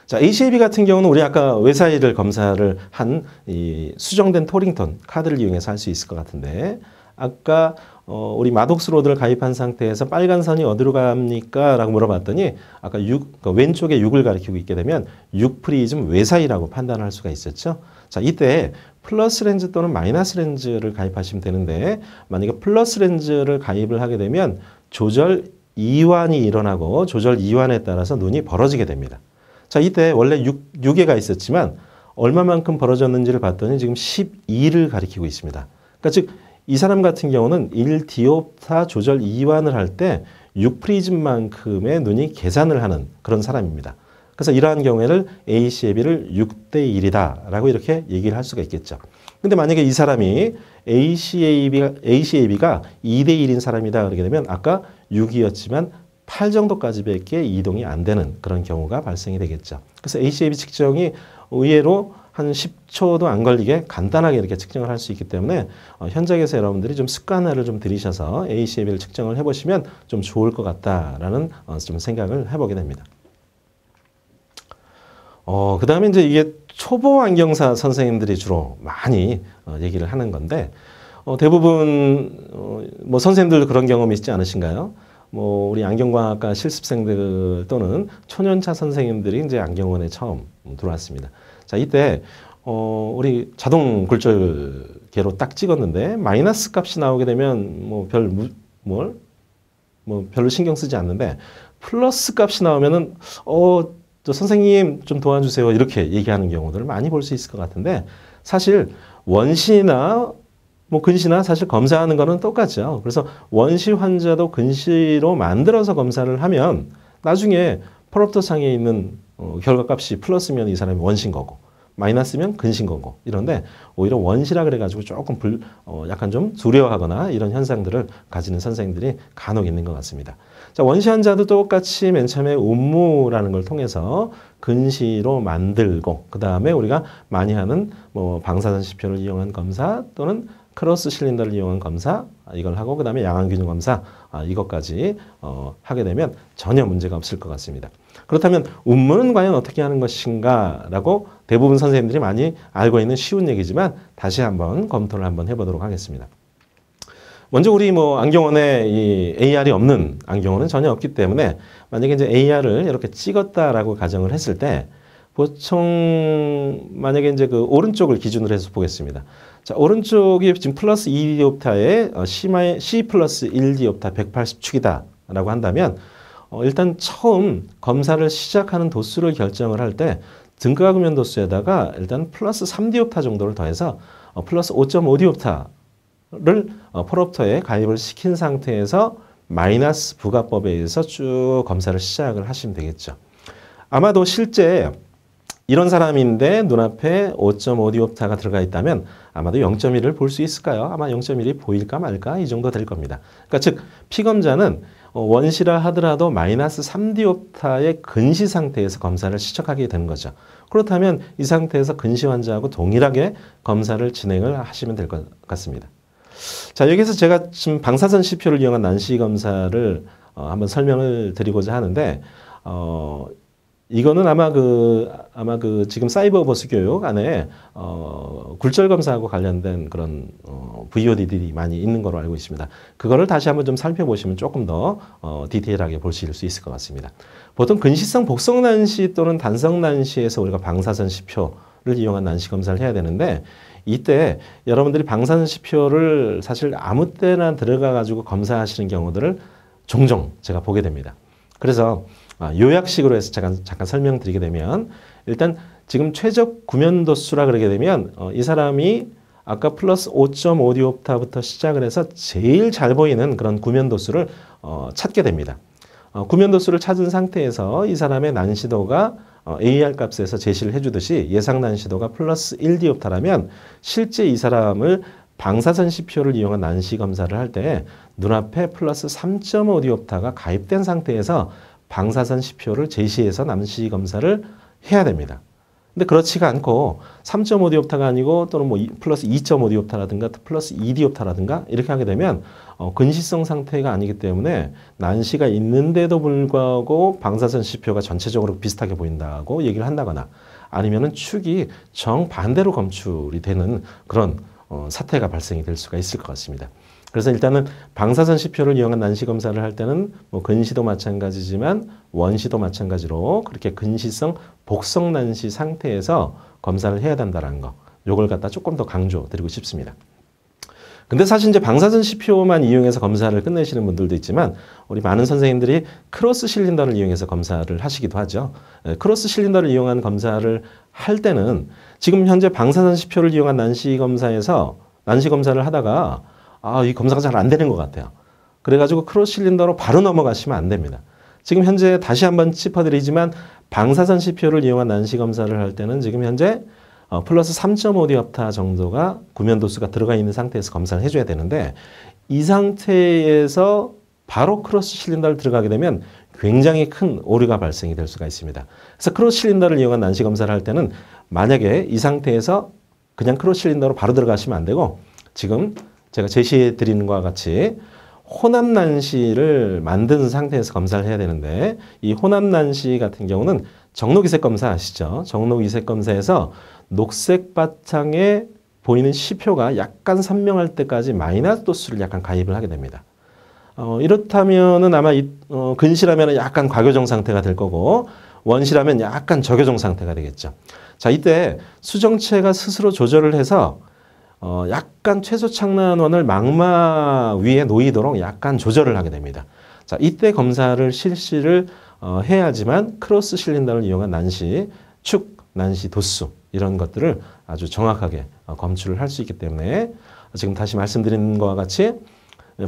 자, ACAB 같은 경우는 우리 아까 외사이를 검사를 한 이 수정된 토링턴 카드를 이용해서 할 수 있을 것 같은데 아까 우리 마독스로드를 가입한 상태에서 빨간 선이 어디로 갑니까? 라고 물어봤더니 아까 그러니까 왼쪽에 6을 가리키고 있게 되면 6프리즘 외사이라고 판단할 수가 있었죠. 자, 이때 플러스 렌즈 또는 마이너스 렌즈를 가입하시면 되는데 만약에 플러스 렌즈를 가입을 하게 되면 조절 이완이 일어나고 조절 이완에 따라서 눈이 벌어지게 됩니다. 자, 이때 원래 6개가 있었지만 얼마만큼 벌어졌는지를 봤더니 지금 12를 가리키고 있습니다. 그러니까 즉 이 사람 같은 경우는 1디옵타 조절 이완을 할 때 6프리즘만큼의 눈이 계산을 하는 그런 사람입니다. 그래서 이러한 경우에는 ACAB를 6대 1이다 라고 이렇게 얘기를 할 수가 있겠죠. 근데 만약에 이 사람이 ACAB가 2대 1인 사람이다 그러게 되면 아까 6이었지만 8 정도까지밖에 이동이 안 되는 그런 경우가 발생이 되겠죠. 그래서 ACAB 측정이 의외로 한 10초도 안 걸리게 간단하게 이렇게 측정을 할 수 있기 때문에 현장에서 여러분들이 좀 습관화를 좀 들이셔서 ACAB를 측정을 해보시면 좀 좋을 것 같다라는 좀 생각을 해보게 됩니다. 그 다음에 이제 이게 초보 안경사 선생님들이 주로 많이 얘기를 하는 건데 대부분 뭐 선생님들도 그런 경험이 있지 않으신가요? 뭐 우리 안경광학과 실습생들 또는 초년차 선생님들이 이제 안경원에 처음 들어왔습니다. 자, 이때 우리 자동 굴절계로 딱 찍었는데 마이너스 값이 나오게 되면 뭐 별로 신경 쓰지 않는데 플러스 값이 나오면은 저 선생님 좀 도와주세요 이렇게 얘기하는 경우들을 많이 볼 수 있을 것 같은데 사실 원시나 뭐 근시나 사실 검사하는 거는 똑같죠. 그래서 원시 환자도 근시로 만들어서 검사를 하면 나중에 펄옵터 상에 있는 결과값이 플러스면 이 사람이 원시인 거고 마이너스면 근시인 거고 이런데 오히려 원시라 그래가지고 조금 약간 좀 두려워하거나 이런 현상들을 가지는 선생님들이 간혹 있는 것 같습니다. 자, 원시 환자도 똑같이 맨 처음에 음무라는 걸 통해서 근시로 만들고 그 다음에 우리가 많이 하는 뭐 방사선 시표를 이용한 검사 또는 크로스 실린더를 이용한 검사 이걸 하고 그 다음에 양안균형 검사 이것까지 하게 되면 전혀 문제가 없을 것 같습니다. 그렇다면 음무는 과연 어떻게 하는 것인가 라고 대부분 선생님들이 많이 알고 있는 쉬운 얘기지만 다시 한번 검토를 한번 해보도록 하겠습니다. 먼저 우리 뭐 안경원에 이 AR이 없는 안경원은 전혀 없기 때문에 만약에 이제 AR을 이렇게 찍었다라고 가정을 했을 때 보통 만약에 이제 그 오른쪽을 기준으로 해서 보겠습니다. 자, 오른쪽이 지금 플러스 2디옵타에 C 플러스 1디옵타 180축이다 라고 한다면 일단 처음 검사를 시작하는 도수를 결정을 할 때 등가구면 도수에다가 일단 플러스 3디옵타 정도를 더해서 플러스 5.5디옵타를 펄옵터에 가입을 시킨 상태에서 마이너스 부가법에 의해서 쭉 검사를 시작을 하시면 되겠죠. 아마도 실제 이런 사람인데 눈앞에 5.5디옵타가 들어가 있다면 아마도 0.1을 볼 수 있을까요? 아마 0.1이 보일까 말까 이 정도 될 겁니다. 그러니까 즉 피검자는 원시라 하더라도 마이너스 3디옵타의 근시 상태에서 검사를 시작하게 되는 거죠. 그렇다면 이 상태에서 근시 환자하고 동일하게 검사를 진행을 하시면 될 것 같습니다. 자, 여기서 제가 지금 방사선 시표를 이용한 난시 검사를 한번 설명을 드리고자 하는데 이거는 아마 그 지금 사이버 보수 교육 안에 굴절 검사하고 관련된 그런 VOD들이 많이 있는 걸로 알고 있습니다. 그거를 다시 한번 좀 살펴보시면 조금 더 디테일하게 보실 수 있을 것 같습니다. 보통 근시성 복성 난시 또는 단성 난시에서 우리가 방사선 시표를 이용한 난시 검사를 해야 되는데 이때 여러분들이 방사선 시표를 사실 아무 때나 들어가 가지고 검사하시는 경우들을 종종 제가 보게 됩니다. 그래서 요약식으로 해서 잠깐 설명드리게 되면 일단 지금 최적 구면도수라 그러게 되면 이 사람이 아까 플러스 5.5디옵타부터 시작을 해서 제일 잘 보이는 그런 구면도수를 찾게 됩니다. 구면도수를 찾은 상태에서 이 사람의 난시도가 AR 값에서 제시를 해주듯이 예상 난시도가 플러스 1디옵타라면 실제 이 사람을 방사선 CPO를 이용한 난시 검사를 할 때 눈앞에 플러스 3.5디옵타가 가입된 상태에서 방사선 CPO를 제시해서 난시 검사를 해야 됩니다. 근데 그렇지가 않고 3.5디옵타가 아니고 또는 뭐 플러스 2.5디옵타라든가 플러스 2디옵타라든가 이렇게 하게 되면 근시성 상태가 아니기 때문에 난시가 있는데도 불구하고 방사선 CPO가 전체적으로 비슷하게 보인다고 얘기를 한다거나 아니면은 축이 정반대로 검출이 되는 그런 사태가 발생이 될 수가 있을 것 같습니다. 그래서 일단은 방사선 CPO를 이용한 난시 검사를 할 때는 뭐 근시도 마찬가지지만 원시도 마찬가지로 그렇게 근시성, 복성 난시 상태에서 검사를 해야 된다는 거. 요걸 갖다 조금 더 강조드리고 싶습니다. 근데 사실 이제 방사선 CPO만 이용해서 검사를 끝내시는 분들도 있지만 우리 많은 선생님들이 크로스 실린더를 이용해서 검사를 하시기도 하죠. 크로스 실린더를 이용한 검사를 할 때는 지금 현재 방사선 CPO를 이용한 난시 검사에서 난시 검사를 하다가 이 검사가 잘 안 되는 것 같아요. 그래가지고 크로스 실린더로 바로 넘어가시면 안 됩니다. 지금 현재 다시 한번 짚어드리지만 방사선 CPO를 이용한 난시 검사를 할 때는 지금 현재 플러스 3.5디옵타 정도가 구면도수가 들어가 있는 상태에서 검사를 해줘야 되는데 이 상태에서 바로 크로스 실린더를 들어가게 되면 굉장히 큰 오류가 발생이 될 수가 있습니다. 그래서 크로스 실린더를 이용한 난시 검사를 할 때는 만약에 이 상태에서 그냥 크로스 실린더로 바로 들어가시면 안 되고 지금 제가 제시해 드리는 것과 같이 혼합 난시를 만든 상태에서 검사를 해야 되는데 이 혼합 난시 같은 경우는 정록 이색 검사 아시죠? 정록 이색 검사에서 녹색 바탕에 보이는 CPO가 약간 선명할 때까지 마이너스 도수를 약간 가입을 하게 됩니다. 이렇다면은 아마 근시라면 약간 과교정 상태가 될 거고 원시라면 약간 저교정 상태가 되겠죠. 자, 이때 수정체가 스스로 조절을 해서 약간 최소 착란원을 망마 위에 놓이도록 약간 조절을 하게 됩니다. 자, 이때 검사를 실시를 해야지만 크로스 실린더를 이용한 난시, 축, 난시 도수 이런 것들을 아주 정확하게 검출을 할 수 있기 때문에 지금 다시 말씀드린 것과 같이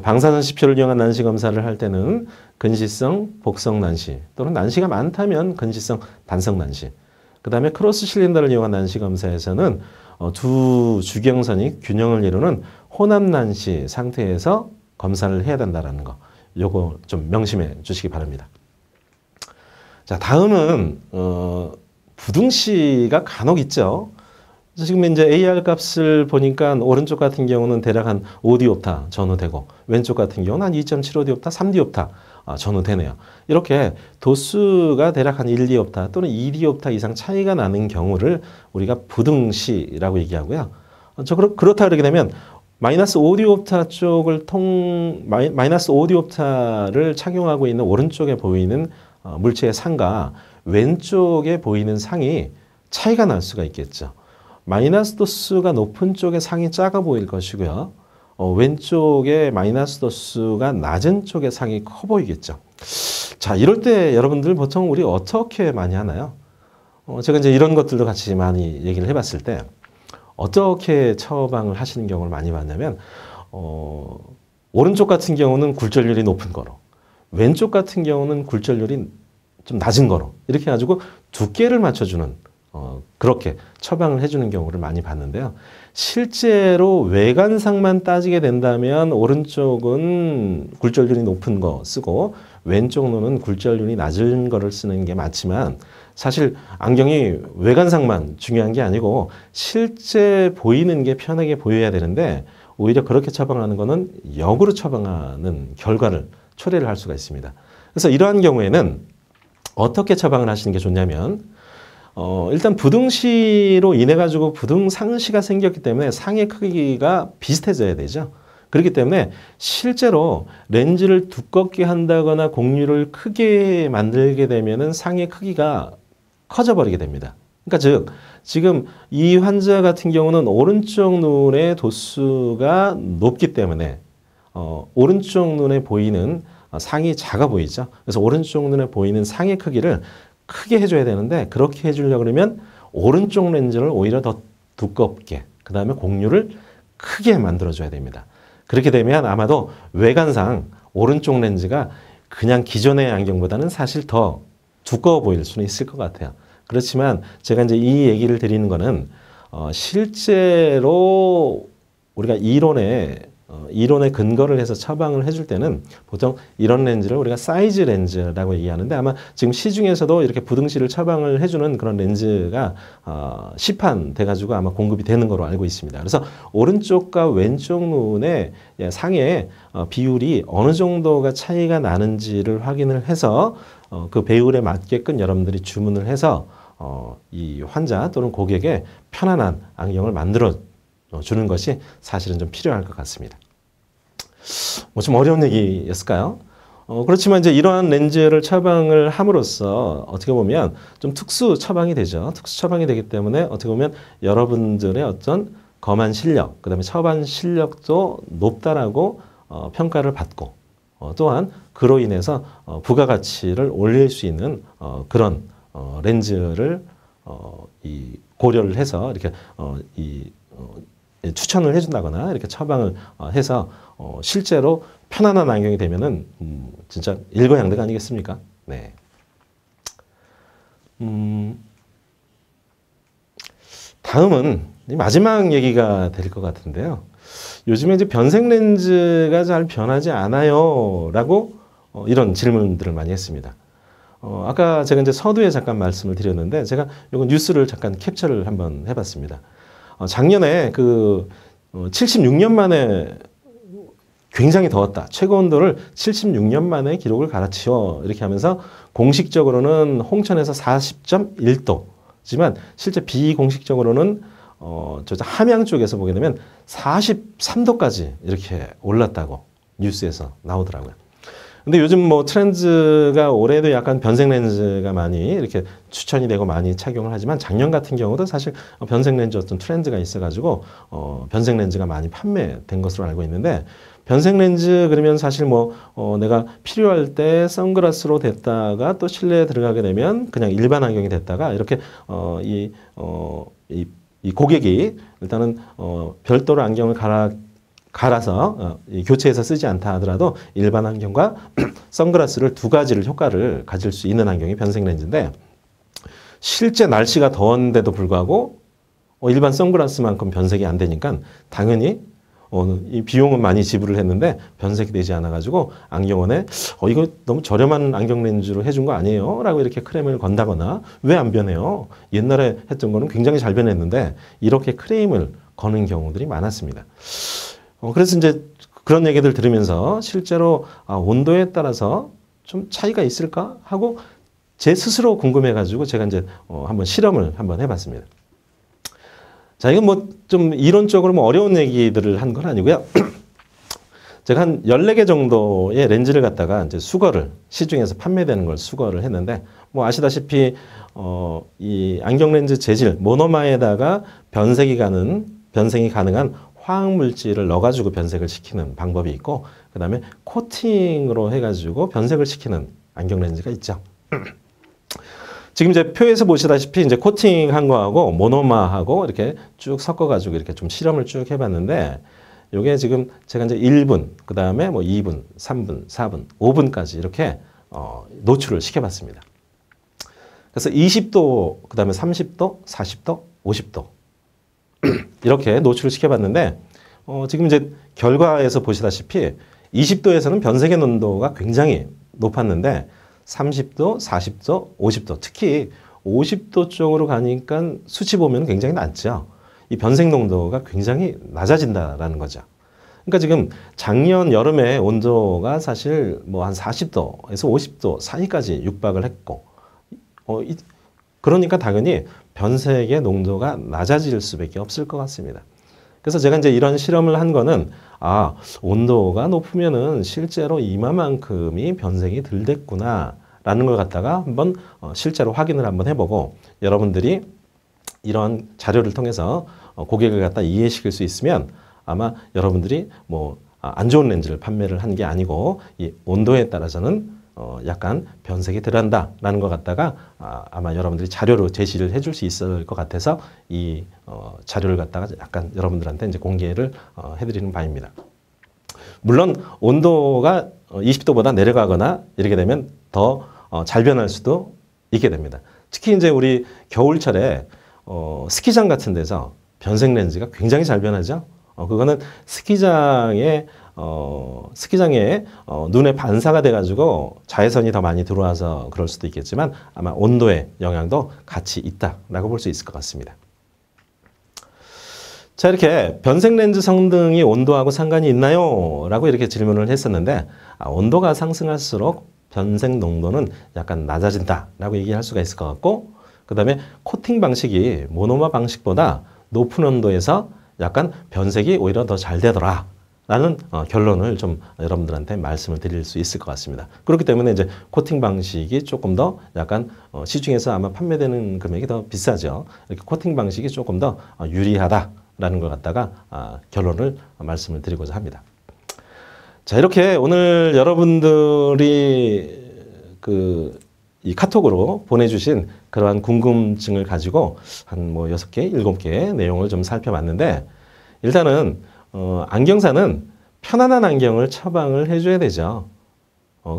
방사선 CPO를 이용한 난시 검사를 할 때는 근시성, 복성 난시 또는 난시가 많다면 근시성, 단성 난시 그 다음에 크로스 실린더를 이용한 난시 검사에서는 두 주경선이 균형을 이루는 혼합 난시 상태에서 검사를 해야 된다는 거. 요거 좀 명심해 주시기 바랍니다. 자, 다음은 부등시가 간혹 있죠. 지금 이제 AR 값을 보니까 오른쪽 같은 경우는 대략 한 5디옵타 전후되고 왼쪽 같은 경우는 한 2.75디옵타, 3디옵타 전후되네요. 이렇게 도수가 대략 한 1디옵타 또는 2디옵타 이상 차이가 나는 경우를 우리가 부등시라고 얘기하고요. 그렇다 그러게 되면 마이너스 5디옵타 쪽을 마이너스 5디옵타를 착용하고 있는 오른쪽에 보이는 물체의 상과 왼쪽에 보이는 상이 차이가 날 수가 있겠죠. 마이너스 도수가 높은 쪽의 상이 작아 보일 것이고요. 왼쪽에 마이너스 도수가 낮은 쪽의 상이 커 보이겠죠. 자, 이럴 때 여러분들 보통 우리 어떻게 많이 하나요? 제가 이제 이런 것들도 같이 많이 얘기를 해봤을 때 어떻게 처방을 하시는 경우를 많이 봤냐면 오른쪽 같은 경우는 굴절률이 높은 거로 왼쪽 같은 경우는 굴절률이 좀 낮은 거로 이렇게 해가지고 두께를 맞춰주는 그렇게 처방을 해주는 경우를 많이 봤는데요. 실제로 외관상만 따지게 된다면 오른쪽은 굴절률이 높은 거 쓰고 왼쪽 눈은 굴절률이 낮은 거를 쓰는 게 맞지만 사실 안경이 외관상만 중요한 게 아니고 실제 보이는 게 편하게 보여야 되는데 오히려 그렇게 처방하는 거는 역으로 처방하는 결과를 초래를 할 수가 있습니다. 그래서 이러한 경우에는 어떻게 처방을 하시는 게 좋냐면 일단 부등시로 인해 가지고 부등상시가 생겼기 때문에 상의 크기가 비슷해져야 되죠. 그렇기 때문에 실제로 렌즈를 두껍게 한다거나 곡률을 크게 만들게 되면은 상의 크기가 커져 버리게 됩니다. 그러니까 즉 지금 이 환자 같은 경우는 오른쪽 눈의 도수가 높기 때문에 오른쪽 눈에 보이는 상이 작아 보이죠. 그래서 오른쪽 눈에 보이는 상의 크기를 크게 해줘야 되는데 그렇게 해주려고 그러면 오른쪽 렌즈를 오히려 더 두껍게 그 다음에 곡률을 크게 만들어줘야 됩니다. 그렇게 되면 아마도 외관상 오른쪽 렌즈가 그냥 기존의 안경보다는 사실 더 두꺼워 보일 수는 있을 것 같아요. 그렇지만 제가 이제 이 얘기를 드리는 거는 실제로 우리가 이론에 근거를 해서 처방을 해줄 때는 보통 이런 렌즈를 우리가 사이즈 렌즈라고 얘기하는데 아마 지금 시중에서도 이렇게 부등실을 처방을 해주는 그런 렌즈가 시판 돼가지고 아마 공급이 되는 거로 알고 있습니다. 그래서 오른쪽과 왼쪽 눈의 상의 비율이 어느 정도가 차이가 나는지를 확인을 해서 그 배율에 맞게끔 여러분들이 주문을 해서 이 환자 또는 고객의 편안한 안경을 만들어 주는 것이 사실은 좀 필요할 것 같습니다. 뭐 좀 어려운 얘기였을까요? 그렇지만 이제 이러한 렌즈를 처방을 함으로써 어떻게 보면 좀 특수 처방이 되죠. 특수 처방이 되기 때문에 어떻게 보면 여러분들의 어떤 검안 실력, 그다음에 처방 실력도 높다라고 평가를 받고 또한 그로 인해서 부가가치를 올릴 수 있는 그런 렌즈를 이 고려를 해서 이렇게 추천을 해준다거나 이렇게 처방을 해서 실제로 편안한 안경이 되면은 진짜 일거양득 아니겠습니까? 네. 다음은 마지막 얘기가 될 것 같은데요. 요즘에 이제 변색 렌즈가 잘 변하지 않아요라고 이런 질문들을 많이 했습니다. 아까 제가 이제 서두에 잠깐 말씀을 드렸는데 제가 이거 뉴스를 잠깐 캡처를 한번 해봤습니다. 작년에 76년 만에 굉장히 더웠다. 최고 온도를 76년 만에 기록을 갈아치워 이렇게 하면서 공식적으로는 홍천에서 40.1도지만 실제 비공식적으로는 함양 쪽에서 보게 되면 43도까지 이렇게 올랐다고 뉴스에서 나오더라고요. 근데 요즘 뭐 트렌드가 올해도 약간 변색 렌즈가 많이 이렇게 추천이 되고 많이 착용을 하지만 작년 같은 경우도 사실 변색 렌즈 어떤 트렌드가 있어가지고 변색 렌즈가 많이 판매된 것으로 알고 있는데 변색 렌즈 그러면 사실 뭐 내가 필요할 때 선글라스로 됐다가 또 실내에 들어가게 되면 그냥 일반 안경이 됐다가 이렇게 이 고객이 일단은 별도로 안경을 갈아서 교체해서 쓰지 않다 하더라도 일반 안경과 선글라스를 두 가지를 효과를 가질 수 있는 안경이 변색 렌즈인데 실제 날씨가 더웠는데도 불구하고 일반 선글라스만큼 변색이 안 되니까 당연히 이 비용은 많이 지불을 했는데 변색이 되지 않아가지고 안경원에 이거 너무 저렴한 안경 렌즈로 해준 거 아니에요? 라고 이렇게 크레임을 건다거나 왜 안 변해요? 옛날에 했던 거는 굉장히 잘 변했는데 이렇게 크레임을 거는 경우들이 많았습니다. 그래서 이제 그런 얘기들 들으면서 실제로 온도에 따라서 좀 차이가 있을까 하고 제 스스로 궁금해가지고 제가 이제 한번 실험을 한번 해봤습니다. 자, 이건 뭐 좀 이론적으로 뭐 어려운 얘기들을 한 건 아니고요. 제가 한 14개 정도의 렌즈를 갖다가 이제 수거를 시중에서 판매되는 걸 수거를 했는데 뭐 아시다시피 이 안경 렌즈 재질 모노마에다가 변색이 가능한 화학 물질을 넣어가지고 변색을 시키는 방법이 있고 그다음에 코팅으로 해가지고 변색을 시키는 안경 렌즈가 있죠. 지금 이제 표에서 보시다시피 이제 코팅한 거하고 모노마하고 이렇게 쭉 섞어가지고 이렇게 좀 실험을 쭉 해봤는데 요게 지금 제가 이제 1분, 그 다음에 뭐 2분, 3분, 4분, 5분까지 이렇게 노출을 시켜봤습니다. 그래서 20도, 그 다음에 30도, 40도, 50도 이렇게 노출을 시켜봤는데 지금 이제 결과에서 보시다시피 20도에서는 변색의 농도가 굉장히 높았는데 30도, 40도, 50도 특히 50도 쪽으로 가니까 수치 보면 굉장히 낮죠. 이 변색 농도가 굉장히 낮아진다라는 거죠. 그러니까 지금 작년 여름에 온도가 사실 뭐 한 40도에서 50도 사이까지 육박을 했고 그러니까 당연히 변색의 농도가 낮아질 수밖에 없을 것 같습니다. 그래서 제가 이제 이런 실험을 한 거는 온도가 높으면은 실제로 이마만큼이 변색이 덜 됐구나 라는 걸 갖다가 한번 실제로 확인을 한번 해보고 여러분들이 이런 자료를 통해서 고객을 갖다 이해시킬 수 있으면 아마 여러분들이 뭐 안 좋은 렌즈를 판매를 한 게 아니고 이 온도에 따라서는 약간 변색이 덜한다라는 것 갖다가 아마 여러분들이 자료로 제시를 해줄 수 있을 것 같아서 이 자료를 갖다가 약간 여러분들한테 이제 공개를 해드리는 바입니다. 물론 온도가 20도보다 내려가거나 이렇게 되면 더 잘 변할 수도 있게 됩니다. 특히 이제 우리 겨울철에 스키장 같은 데서 변색 렌즈가 굉장히 잘 변하죠. 그거는 스키장에 눈에 반사가 돼가지고 자외선이 더 많이 들어와서 그럴 수도 있겠지만 아마 온도의 영향도 같이 있다라고 볼 수 있을 것 같습니다. 자, 이렇게 변색 렌즈 성능이 온도하고 상관이 있나요? 라고 이렇게 질문을 했었는데 온도가 상승할수록 변색 농도는 약간 낮아진다라고 얘기할 수가 있을 것 같고, 그 다음에 코팅 방식이 모노마 방식보다 높은 온도에서 약간 변색이 오히려 더 잘 되더라 라는 결론을 좀 여러분들한테 말씀을 드릴 수 있을 것 같습니다. 그렇기 때문에 이제 코팅 방식이 조금 더 약간 시중에서 아마 판매되는 금액이 더 비싸죠. 이렇게 코팅 방식이 조금 더 유리하다라는 걸 갖다가 결론을 말씀을 드리고자 합니다. 자, 이렇게 오늘 여러분들이 이 카톡으로 보내주신 그러한 궁금증을 가지고 한 뭐 6개, 7개 내용을 좀 살펴봤는데, 일단은 안경사는 편안한 안경을 처방을 해줘야 되죠.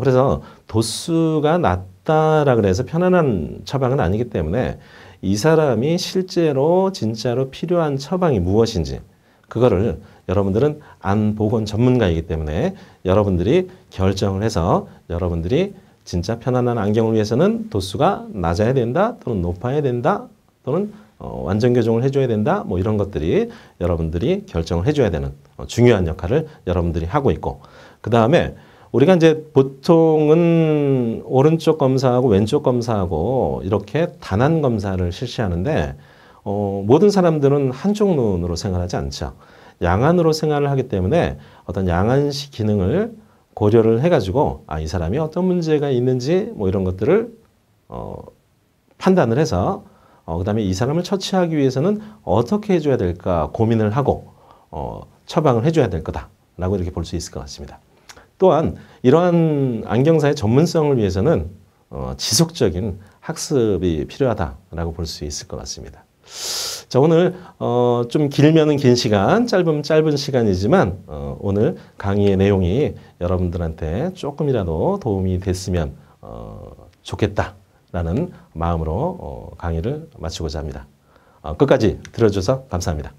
그래서 도수가 낮다라 그래서 편안한 처방은 아니기 때문에 이 사람이 실제로 진짜로 필요한 처방이 무엇인지 그거를 여러분들은 안보건 전문가이기 때문에 여러분들이 결정을 해서 여러분들이 진짜 편안한 안경을 위해서는 도수가 낮아야 된다 또는 높아야 된다 또는 완전 교정을 해줘야 된다 뭐 이런 것들이 여러분들이 결정을 해줘야 되는 중요한 역할을 여러분들이 하고 있고, 그 다음에 우리가 이제 보통은 오른쪽 검사하고 왼쪽 검사하고 이렇게 단안 검사를 실시하는데 모든 사람들은 한쪽 눈으로 생활하지 않죠. 양안으로 생활을 하기 때문에 어떤 양안시 기능을 고려를 해가지고 이 사람이 어떤 문제가 있는지 뭐 이런 것들을 판단을 해서 그 다음에 이 사람을 처치하기 위해서는 어떻게 해줘야 될까 고민을 하고 처방을 해줘야 될 거다라고 이렇게 볼 수 있을 것 같습니다. 또한 이러한 안경사의 전문성을 위해서는 지속적인 학습이 필요하다라고 볼 수 있을 것 같습니다. 자, 오늘 좀 길면은 긴 시간, 짧으면 짧은 시간이지만 오늘 강의의 내용이 여러분들한테 조금이라도 도움이 됐으면 좋겠다라는 마음으로 강의를 마치고자 합니다. 끝까지 들어주셔서 감사합니다.